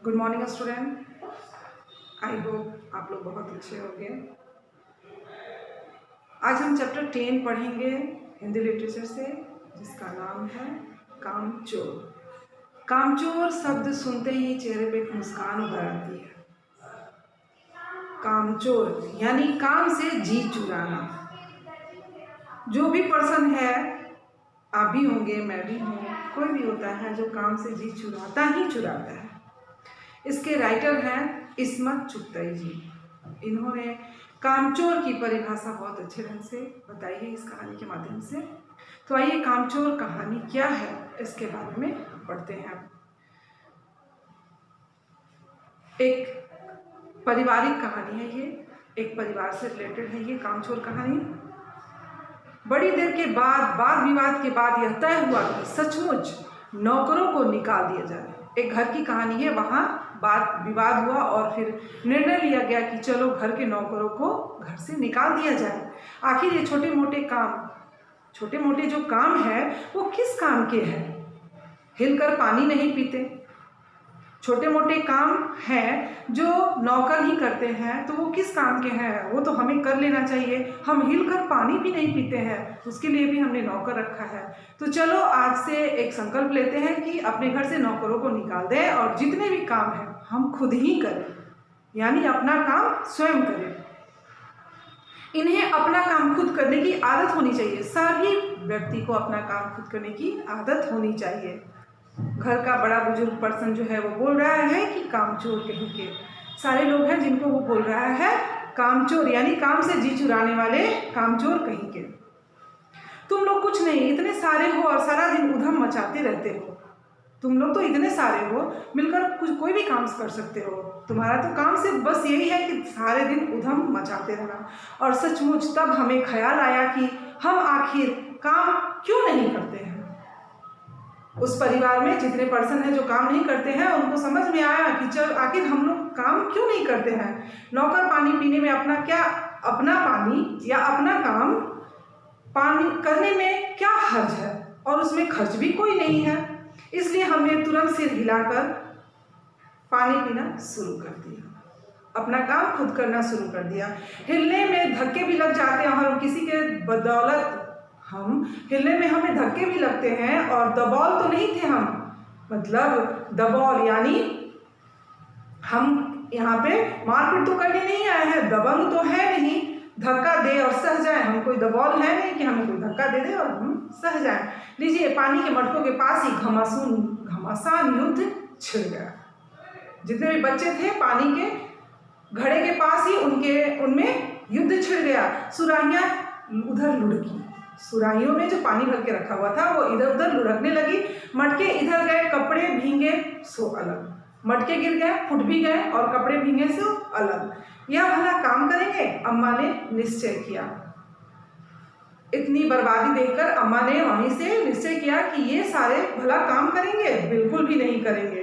Good morning student. I hope आप लोग बहुत अच्छे होंगे। आज हम चैप्टर 10 पढ़ेंगे हिंदी लिटरेचर से, जिसका नाम है कामचोर। कामचोर शब्द सुनते ही चेहरे पे एक मुस्कान उभर आती है। कामचोर यानी काम से जी चुराना। जो भी पर्सन है, आप भी होंगे, मैं भी हूँ, कोई भी होता है जो काम से जी चुराता ही चुराता है। इसके राइटर हैं इस्मत चुगताई जी। इन्होंने कामचोर की परिभाषा बहुत अच्छे ढंग से बताई है इस कहानी के माध्यम से। तो आइए कामचोर कहानी क्या है इसके बारे में पढ़ते हैं। एक पारिवारिक कहानी है ये, एक परिवार से रिलेटेड है ये कामचोर कहानी। बड़ी देर के बाद वाद विवाद के बाद यह तय हुआ कि सचमुच नौकरों को निकाल दिया जाए। एक घर की कहानी है, वहाँ बात विवाद हुआ और फिर निर्णय लिया गया कि चलो घर के नौकरों को घर से निकाल दिया जाए। आखिर ये छोटे मोटे जो काम है वो किस काम के हैं? हिलकर पानी नहीं पीते। छोटे मोटे काम हैं जो नौकर ही करते हैं, तो वो किस काम के हैं? वो तो हमें कर लेना चाहिए। हम हिलकर पानी भी नहीं पीते हैं, उसके लिए भी हमने नौकर रखा है। तो चलो आज से एक संकल्प लेते हैं कि अपने घर से नौकरों को निकाल दें और जितने भी काम हैं हम खुद ही करें, यानी अपना काम स्वयं करें। इन्हें अपना काम खुद करने की आदत होनी चाहिए। सभी व्यक्ति को अपना काम खुद करने की आदत होनी चाहिए। घर का बड़ा बुजुर्ग पर्सन जो है वो बोल रहा है कि कामचोर कहीं के। सारे लोग हैं जिनको वो बोल रहा है कामचोर, यानी काम से जी चुराने वाले कामचोर कहीं के। तुम लोग कुछ नहीं, इतने सारे हो और सारा दिन उधम मचाते रहते हो। तुम लोग तो इतने सारे हो, मिलकर कुछ कोई भी काम कर सकते हो। तुम्हारा तो काम सिर्फ बस यही है कि सारे दिन उधम मचाते रहना। और सचमुच तब हमें ख्याल आया कि हम आखिर काम क्यों नहीं करते हैं। उस परिवार में जितने पर्सन हैं जो काम नहीं करते हैं, उनको समझ में आया कि चल आखिर हम लोग काम क्यों नहीं करते हैं। नौकर पानी पीने में अपना पानी या अपना काम पानी करने में क्या हर्ज है, और उसमें खर्च भी कोई नहीं है। इसलिए हमने तुरंत सिर हिलाकर पानी पीना शुरू कर दिया, अपना काम खुद करना शुरू कर दिया। हिलने में धक्के भी लग जाते हैं और किसी के बदौलत हम हिलने में हमें धक्के भी लगते हैं, और दबौल तो नहीं थे हम, मतलब दबौल यानी हम यहाँ पे मारपीट तो करने नहीं आए हैं, दबंग तो है नहीं, धक्का दे और सह जाए। हम कोई दबौल है नहीं कि हमें कोई धक्का दे दे और हम सह जाए। लीजिए, पानी के मटकों के पास ही घमासान युद्ध छिड़ गया। जितने भी बच्चे थे पानी के घड़े के पास ही उनमें युद्ध छिड़ गया। सुराहियाँ उधर लुढ़की, सुराहियों में जो पानी भर के रखा हुआ था वो इधर उधर लुढ़कने लगी। मटके इधर गए, कपड़े भींगे सो अलग। मटके गिर गए, फुट भी गए, और कपड़े भींगे सो अलग। यह भला काम करेंगे? अम्मा ने निश्चय किया। इतनी बर्बादी देखकर अम्मा ने वहीं से निश्चय किया कि ये सारे भला काम करेंगे? बिल्कुल भी नहीं करेंगे।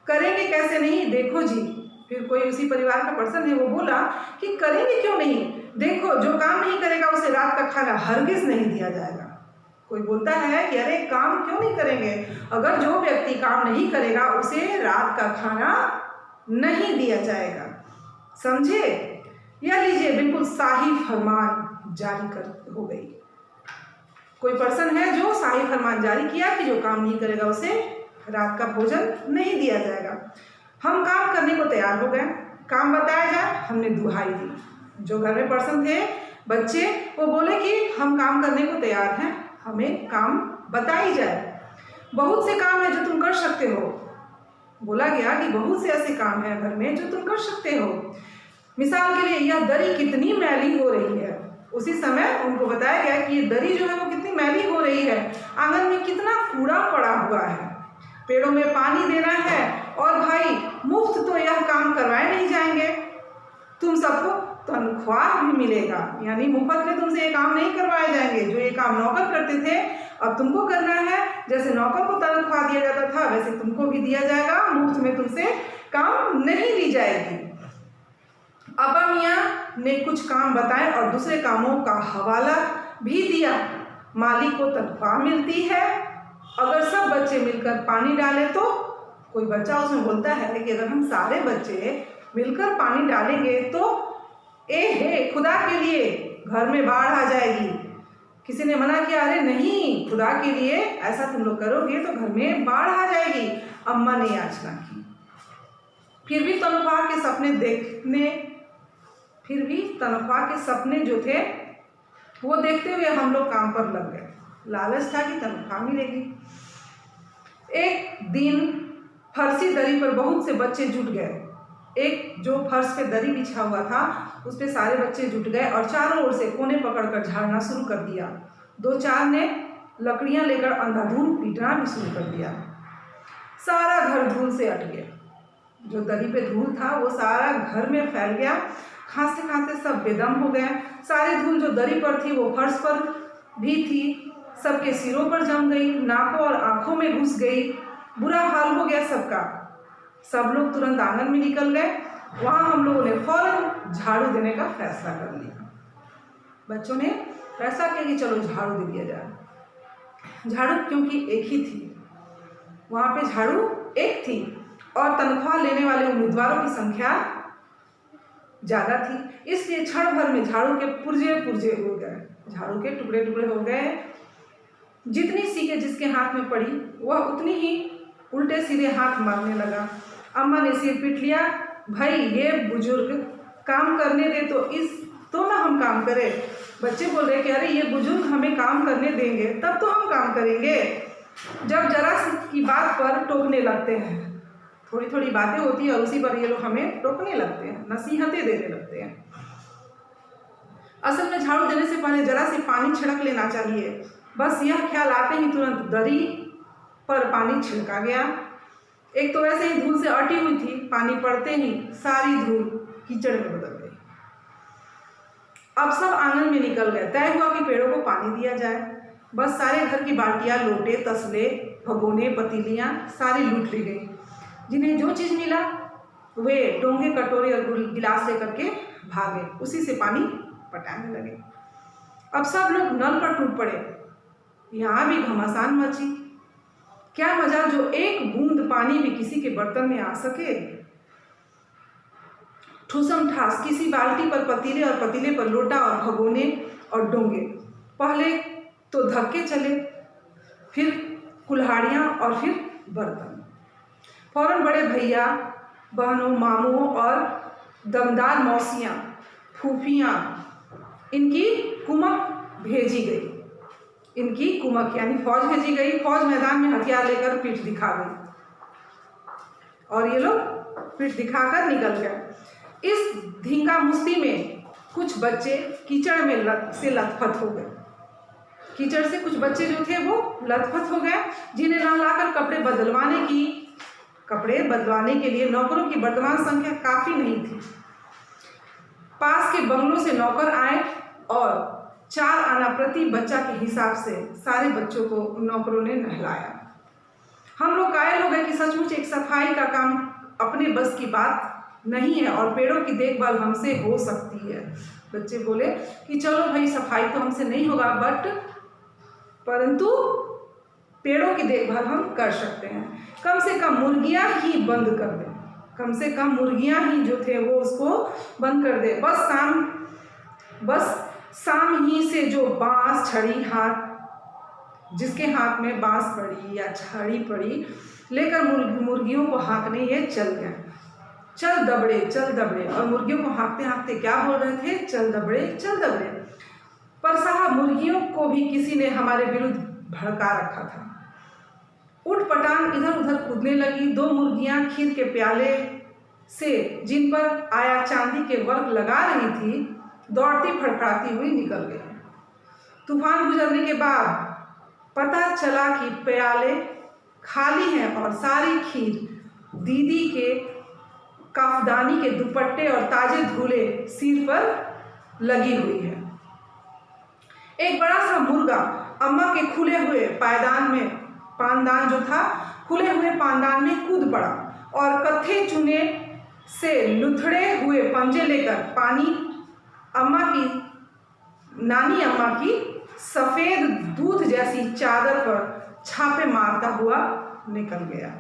करेंगे कैसे नहीं, देखो जी। फिर कोई उसी परिवार का पर्सन है, वो बोला कि करेंगे क्यों नहीं, देखो जो काम नहीं करेगा उसे रात का खाना हरगिज नहीं दिया जाएगा। कोई बोलता है कि अरे काम क्यों नहीं करेंगे, अगर जो व्यक्ति काम नहीं करेगा उसे रात का खाना नहीं दिया जाएगा, समझे? या लीजिए, बिल्कुल शाही फरमान जारी कर हो गई। कोई पर्सन है जो शाही फरमान जारी किया कि जो काम नहीं करेगा उसे रात का भोजन नहीं दिया जाएगा। हम काम करने को तैयार हो गए, काम बताया जाए, हमने दुहाई दी। जो घर में पर्सन थे बच्चे, वो बोले कि हम काम करने को तैयार हैं, हमें काम बताई जाए। बहुत से काम है जो तुम कर सकते हो। बोला गया कि बहुत से ऐसे काम हैं घर में जो तुम कर सकते हो। मिसाल के लिए, यह दरी कितनी मैली हो रही है। उसी समय उनको बताया गया कि ये दरी जो है वो कितनी मैली हो रही है। आंगन में कितना कूड़ा पड़ा हुआ है, पेड़ों में पानी देना है, और भाई मुफ्त तो यह काम करवाए नहीं जाएंगे, तुम सबको तनख्वाह भी मिलेगा, यानी मुफ्त में तुमसे ये काम नहीं करवाए जाएंगे। जो ये काम नौकर करते थे अब तुमको करना है। जैसे नौकर को तनख्वाह दिया जाता था वैसे तुमको भी दिया जाएगा, मुफ्त में तुमसे काम नहीं ली जाएगी। अब्बा मियाँ ने कुछ काम बताए और दूसरे कामों का हवाला भी दिया। मालिक को तनख्वाह मिलती है, अगर सब बच्चे मिलकर पानी डालें तो कोई बच्चा उसमें बोलता है कि अगर हम सारे बच्चे मिलकर पानी डालेंगे तो खुदा के लिए घर में बाढ़ आ जाएगी। किसी ने मना किया, अरे नहीं, खुदा के लिए ऐसा तुम लोग करोगे तो घर में बाढ़ आ जाएगी। अम्मा ने याचना की। फिर भी तनख्वाह के सपने जो थे वो देखते हुए हम लोग काम पर लग गए। लालच था कि तनख्वाह मिलेगी। एक दिन फर्शी दरी पर बहुत से बच्चे जुट गए। एक जो फर्श पे दरी बिछा हुआ था उस पे सारे बच्चे जुट गए और चारों ओर से कोने पकड़कर झाड़ना शुरू कर दिया। 2-4 ने लकड़ियां लेकर अंधाधुंध पीटना भी शुरू कर दिया। सारा घर धूल से अट गया। जो दरी पे धूल था वो सारा घर में फैल गया। खांसते खांसते सब बेदम हो गए। सारी धूल जो दरी पर थी वो फर्श पर भी थी। सबके सिरों पर जम गई, नाकों और आंखों में घुस गई। बुरा हाल हो गया सबका। सब लोग तुरंत आंगन में निकल गए। वहाँ हम लोगों ने फौरन झाड़ू देने का फैसला कर लिया। बच्चों ने फैसला किया कि चलो झाड़ू दे दिया जाए। झाड़ू क्योंकि एक ही थी, वहाँ पे झाड़ू एक थी और तनख्वाह लेने वाले उम्मीदवारों की संख्या ज़्यादा थी, इसलिए क्षण भर में झाड़ू के पुर्जे पुर्जे हो गए, झाड़ू के टुकड़े टुकड़े हो गए। जितनी सीखें जिसके हाथ में पड़ी वह उतनी ही उल्टे सीधे हाथ मारने लगा। अम्मा ने सिर पीट लिया, भाई ये बुजुर्ग काम करने दे तो ना हम काम करें। बच्चे बोल रहे कि अरे ये बुजुर्ग हमें काम करने देंगे तब तो हम काम करेंगे। जब जरा सी की बात पर टोकने लगते हैं, थोड़ी थोड़ी बातें होती है और उसी पर ये लोग हमें टोकने लगते हैं, नसीहतें देने लगते हैं। असल में झाड़ू देने से पहले जरा सी पानी छिड़क लेना चाहिए। बस यह ख्याल आते ही तुरंत दरी पर पानी छिड़का गया। एक तो वैसे ही धूल से अटी हुई थी, पानी पड़ते ही सारी धूल कीचड़ में बदल गई। अब सब आंगन में निकल गए। तय हुआ कि पेड़ों को पानी दिया जाए। बस सारे घर की बाल्टियां, लोटे, तसले, भगोने, पतीलियां सारी लूट ली गई। जिन्हें जो चीज़ मिला वे डोंगे, कटोरे और गिलास लेकर के भागे, उसी से पानी पटाने लगे। अब सब लोग नल पर टूट पड़े। यहाँ भी घमासान मची। क्या मजा जो एक बूंद पानी भी किसी के बर्तन में आ सके। ठूसम ठास किसी बाल्टी पर पतीले और पतीले पर लोटा और भगोने और डोंगे। पहले तो धक्के चले, फिर कुल्हाड़ियाँ और फिर बर्तन। फौरन बड़े भैया, बहनों, मामों और दमदार मौसियाँ, फूफियाँ, इनकी कुमक भेजी गई। इनकी कुमक यानी फौज भेजी गई। फौज मैदान में हथियार लेकर पीठ दिखा गई और ये लोग पीठ दिखाकर निकल गए। इस धींगा मुश्ती में कुछ बच्चे कीचड़ में लथपथ हो गए। कीचड़ से कुछ बच्चे जो थे वो लथपथ हो गए, जिन्हें नहलाकर कपड़े बदलवाने के लिए नौकरों की वर्तमान संख्या काफ़ी नहीं थी। पास के बंगलों से नौकर आए और 4 आना प्रति बच्चा के हिसाब से सारे बच्चों को नौकरों ने नहलाया। हम लोग कायल हो गए कि सचमुच एक सफाई का काम अपने बस की बात नहीं है और पेड़ों की देखभाल हमसे हो सकती है। बच्चे बोले कि चलो भाई, सफाई तो हमसे नहीं होगा परंतु पेड़ों की देखभाल हम कर सकते हैं। कम से कम मुर्गियां ही बंद कर दें, कम से कम मुर्गियां ही जो थे वो उसको बंद कर दे। बस शाम ही से जो बांस छड़ी जिसके हाथ में बांस पड़ी या छड़ी पड़ी लेकर मुर्गियों को हाँकने ये चल गए। चल दबड़े और मुर्गियों को हाँकते हाँकते क्या बोल रहे थे? चल दबड़े। पर साहब, मुर्गियों को भी किसी ने हमारे विरुद्ध भड़का रखा था। उठ पटांग इधर उधर कूदने लगी। 2 मुर्गियां खीर के प्याले से जिन पर आया चांदी के वर्क लगा रही थी, दौड़ती फड़फड़ाती हुई निकल गई। तूफान गुजरने के बाद पता चला कि प्याले खाली हैं और सारी खीर दीदी के कफदानी के दुपट्टे और ताजे धुले सिर पर लगी हुई है। एक बड़ा सा मुर्गा अम्मा के खुले हुए पानदान जो था, खुले हुए पानदान में कूद पड़ा और कत्थे चूने से लुथड़े हुए पंजे लेकर नानी अम्मा की सफ़ेद दूध जैसी चादर पर छापे मारता हुआ निकल गया।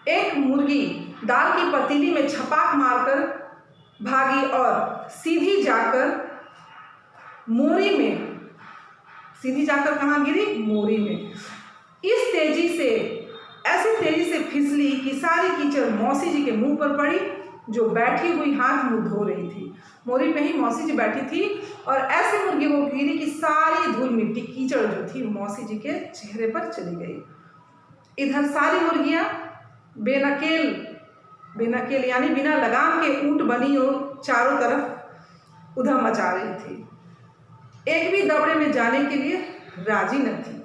एक मुर्गी दाल की पतीली में छपाक मारकर भागी और सीधी जाकर कहाँ गिरी? मोरी में। ऐसी तेजी से फिसली कि सारी कीचड़ मौसी जी के मुंह पर पड़ी, जो बैठी हुई हाथ मुंह धो रही थी। मोरी पे ही मौसी जी बैठी थी और ऐसी मुर्गी वो गिरी कि सारी धूल मिट्टी कीचड़ जो थी मौसी जी के चेहरे पर चली गई। इधर सारी मुर्गियां बेनकेल यानी बिना लगाम के ऊंट बनी और चारों तरफ उधम मचा रही थी। एक भी दबड़े में जाने के लिए राजी न थी।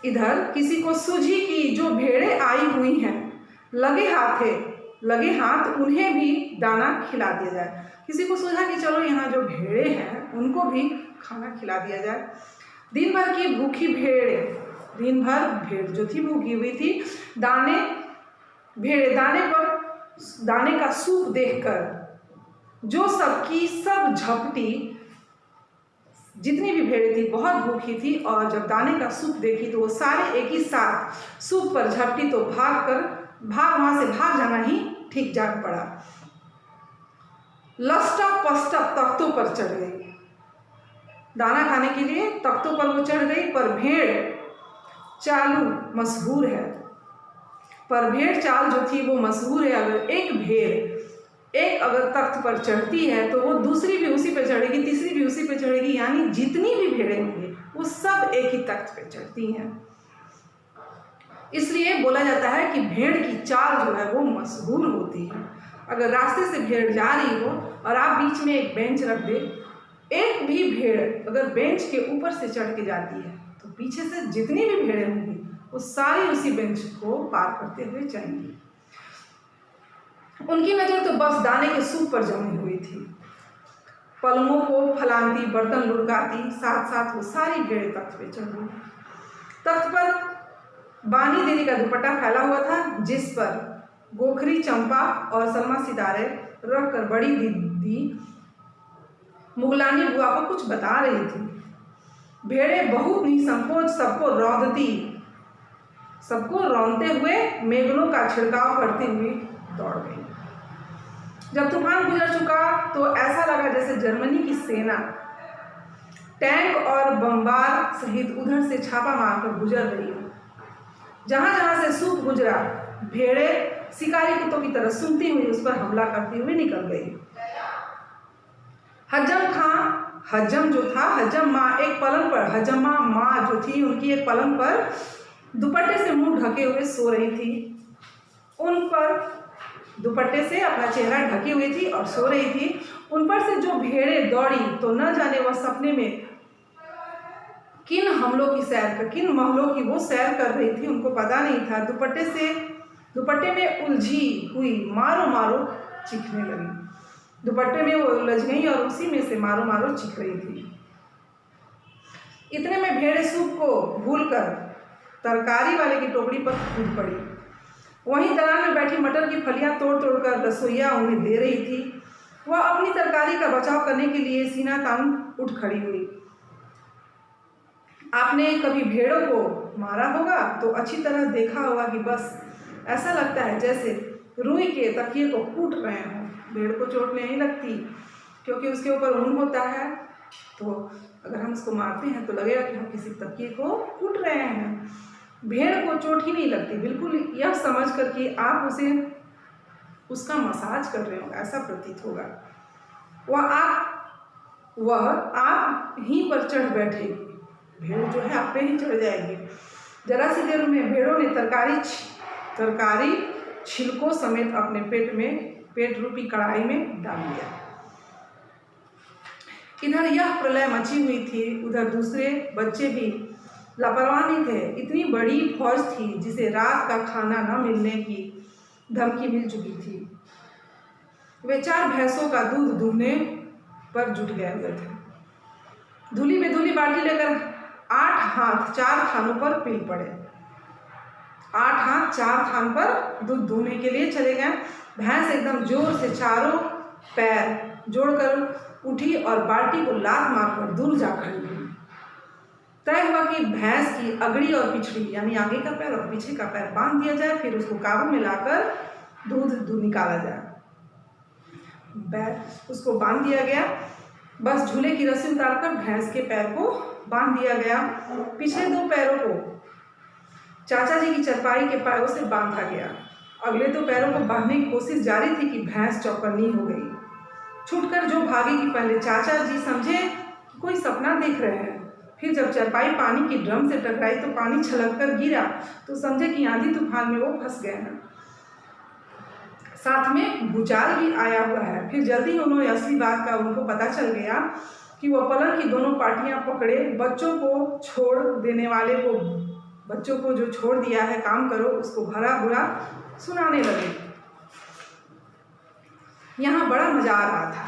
इधर किसी को सूझी कि जो भेड़ें आई हुई हैं लगे हाथ उन्हें भी दाना खिला दिया जाए। किसी को सूझा कि चलो यहाँ जो भेड़ें हैं उनको भी खाना खिला दिया जाए। दिन भर भेड़ जो थी भूखी हुई थी। दाने का सूप देखकर जो सबकी सब झपटी। जितनी भी भेड़ें थी बहुत भूखी थी और जब दाने का सूप देखी तो वो सारे एक ही साथ सूप पर झपटी तो वहां से भाग जाना ही ठीक जान पड़ा। लस्टप पस्टप तख्तों पर चढ़ गई। दाना खाने के लिए तख्तों पर वो चढ़ गई। पर भेड़ चाल जो थी वो मशहूर है। अगर एक अगर तख्त पर चढ़ती है तो वो दूसरी भी उसी पे चढ़ेगी, तीसरी भी उसी पे चढ़ेगी, यानी जितनी भी भेड़ें होंगी वो सब एक ही तख्त पे चढ़ती हैं। इसलिए बोला जाता है कि भेड़ की चाल जो है वो मशहूर होती है। अगर रास्ते से भेड़ जा रही हो और आप बीच में एक बेंच रख दे, एक भी भेड़ अगर बेंच के ऊपर से चढ़ के जाती है तो पीछे से जितनी भी भेड़ें होंगी वो सारी उसी बेंच को पार करते हुए जाएंगी। उनकी नज़र तो बस दाने के सूप पर जमी हुई थी। पलंगों को फलांती, बर्तन लुढ़काती, साथ वो सारी भेड़ें तख्त पे चढ़ गई। तख्त पर बानी देवी का दुपट्टा फैला हुआ था, जिस पर गोखरी चंपा और सलमा सितारे रखकर बड़ी दीदी मुगलानी बुआ को कुछ बता रही थी। भेड़ें बहुत निसंकोच सबको रौंदते हुए मेघलों का छिड़काव करते हुए दौड़ गई। जब तूफान गुजर चुका तो ऐसा लगा जैसे जर्मनी की सेना टैंक और बमबार सहित उधर से छापा मारकर गुजर रही हो। जहां से सूप गुजरा, भेड़ें शिकारी कुत्तों की तरह सूंघती हुई उस पर हमला करती हुई निकल गई। हजम्मा माँ जो थी उनकी एक पलंग पर दुपट्टे से मुंह ढके हुए सो रही थी। उन पर दुपट्टे से अपना चेहरा ढकी हुई थी और सो रही थी। उन पर से जो भेड़ें दौड़ी तो न जाने वह सपने में किन महलों की वो सैर कर रही थी, उनको पता नहीं था। दुपट्टे में उलझी हुई मारो चीखने लगी। दुपट्टे में वो उलझ गई और उसी में से मारो चीख रही थी। इतने में भेड़ें सूप को भूलकर तरकारी वाले की टोकरी पर कूद पड़ी। वहीं दलान में बैठी मटर की फलियां तोड़ कर रसोइया उन्हें दे रही थी। वह अपनी तरकारी का बचाव करने के लिए सीना तान उठ खड़ी हुई। आपने कभी भेड़ों को मारा होगा तो अच्छी तरह देखा होगा कि बस ऐसा लगता है जैसे रुई के तकिए को कूट रहे हों। भेड़ को चोट नहीं लगती क्योंकि उसके ऊपर ऊन होता है, तो अगर हम उसको मारते हैं तो लगेगा कि हम किसी तकिए को कूट रहे हैं। भेड़ को चोट ही नहीं लगती, बिल्कुल यह समझ कर कि आप उसका मसाज कर रहे हो ऐसा प्रतीत होगा। वह आप ही पर चढ़ बैठेगी। भेड़ जो है आप पे ही चढ़ जाएगी। जरा सी देर में भेड़ों ने तरकारी छिलकों समेत अपने पेट रूपी कढ़ाई में डाल दिया। इधर यह प्रलय मची हुई थी, उधर दूसरे बच्चे भी लापरवाह नहीं थे। इतनी बड़ी फौज थी जिसे रात का खाना न मिलने की धमकी मिल चुकी थी। वे 4 भैंसों का दूध दूहने पर जुट गए हुए थे। धुली में धुली बाल्टी लेकर 8 हाथ 4 थानों पर पिल पड़े। 8 हाथ 4 थान पर दूध दूहने के लिए चले गए। भैंस एकदम जोर से चारों पैर जोड़कर उठी और बाल्टी को लात मारकर दूर जा खड़ी हुई। तय हुआ कि भैंस की अगड़ी और पिछड़ी यानी आगे का पैर और पीछे का पैर बांध दिया जाए, फिर उसको काबू में लाकर दूध निकाला जाए। उसको बांध दिया गया। बस झूले की रस्सी उतारकर भैंस के पैर को बांध दिया गया। पिछले 2 पैरों को चाचा जी की चरपाई के पैरों से बांधा गया। अगले 2 पैरों को बांधने की कोशिश जारी थी कि भैंस चौकन्नी हो गई। छूटकर जो भागी कि पहले चाचा जी समझे कि कोई सपना देख रहे हैं। फिर जब चरपाई पानी की ड्रम से टकराई तो पानी छलककर गिरा तो समझे कि आंधी तूफान में वो फंस गए हैं, साथ में भूचाल भी आया हुआ है। फिर जल्दी ही उन्होंने असली बात का उनको पता चल गया कि वो पलंग की दोनों पाटियां पकड़े बच्चों को छोड़ देने वाले को, बच्चों को जो छोड़ दिया है काम करो, उसको भला बुरा सुनाने लगे। यहाँ बड़ा मजा आ रहा था।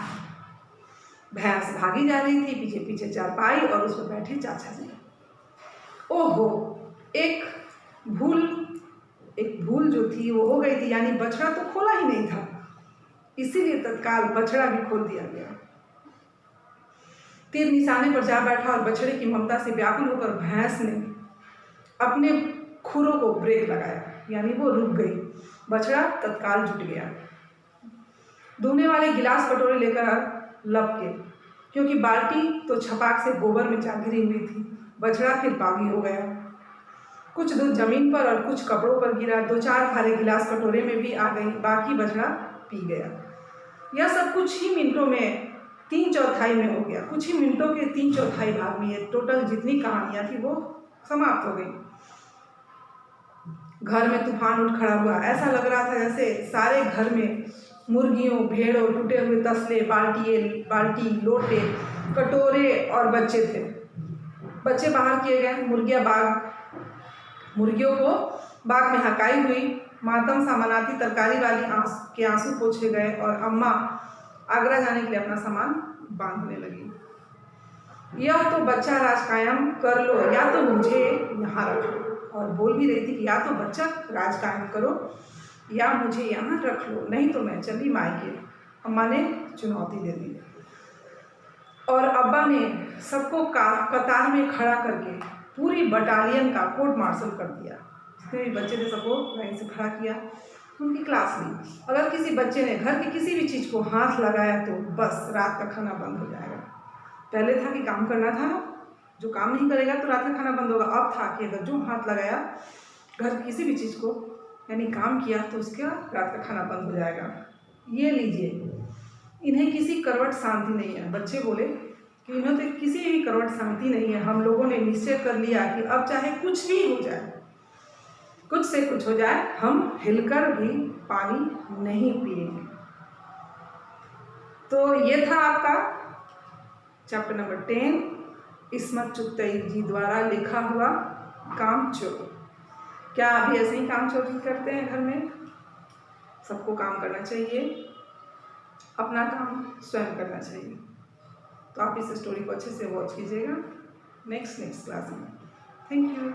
भैंस भागी जा रही थी, पीछे पीछे चारपाई और उस पर बैठे चाचा जी। ओहो, एक भूल जो थी वो हो गई थी, यानी बछड़ा तो खोला ही नहीं था, इसीलिए तत्काल बछड़ा भी खोल दिया गया। तीर निशाने पर जा बैठा और बछड़े की ममता से व्याकुल होकर भैंस ने अपने खुरों को ब्रेक लगाया, यानी वो रुक गई। बछड़ा तत्काल जुट गया। धोने वाले गिलास कटोरे लेकर लपके, क्योंकि बाल्टी तो छपाक से गोबर में जा गिरी हुई थी। बछड़ा फिर बागी हो गया। कुछ दूध जमीन पर और कुछ कपड़ों पर गिरा। 2-4 धारे गिलास कटोरे में भी आ गई, बाकी बछड़ा पी गया। यह सब कुछ ही मिनटों में 3/4 में हो गया। कुछ ही मिनटों के 3/4 भाग में ये टोटल जितनी कहानियाँ थी वो समाप्त हो गई। घर में तूफान उठ खड़ा हुआ। ऐसा लग रहा था जैसे सारे घर में मुर्गियों, भेड़ों, टूटे हुए तसले, बाल्टी, लोटे, कटोरे और बच्चे थे। बच्चे बाहर किए गए। मुर्गियों को बाग में हकाई हुई। मातम सा मनाती तरकारी वाली के आंसू पोंछे गए और अम्मा आगरा जाने के लिए अपना सामान बांधने लगी। यह तो बच्चा राज कायम कर लो या तो मुझे यहाँ रख लो, और बोल भी रही थी कि या तो बच्चा राज कायम करो या मुझे यहाँ रख लो, नहीं तो मैं चली मायके। अम्मा ने चुनौती दे दी और अब्बा ने सबको कतार में खड़ा करके पूरी बटालियन का कोर्ट मार्शल कर दिया। जितने भी बच्चे थे सबको लाइन से खड़ा किया, उनकी क्लास ली। अगर किसी बच्चे ने घर की किसी भी चीज़ को हाथ लगाया तो बस रात का खाना बंद हो जाएगा। पहले था कि काम करना था, जो काम नहीं करेगा तो रात का खाना बंद होगा। अब था कि अगर जो हाथ लगाया घर की किसी भी चीज़ को यानी काम किया तो उसका रात का खाना बंद हो जाएगा। ये लीजिए, इन्हें किसी करवट शांति नहीं है। बच्चे बोले कि इन्हें तो किसी भी करवट शांति नहीं है। हम लोगों ने निश्चय कर लिया कि अब चाहे कुछ भी हो जाए, कुछ से कुछ हो जाए, हम हिलकर भी पानी नहीं पिएंगे। तो ये था आपका चैप्टर नंबर 10, इस्मत चुगताई जी द्वारा लिखा हुआ कामचोर। क्या अभी ऐसे ही कामचोरी करते हैं घर में? सबको काम करना चाहिए, अपना काम स्वयं करना चाहिए। तो आप इस स्टोरी को अच्छे से वॉच कीजिएगा नेक्स्ट क्लास में। Thank you.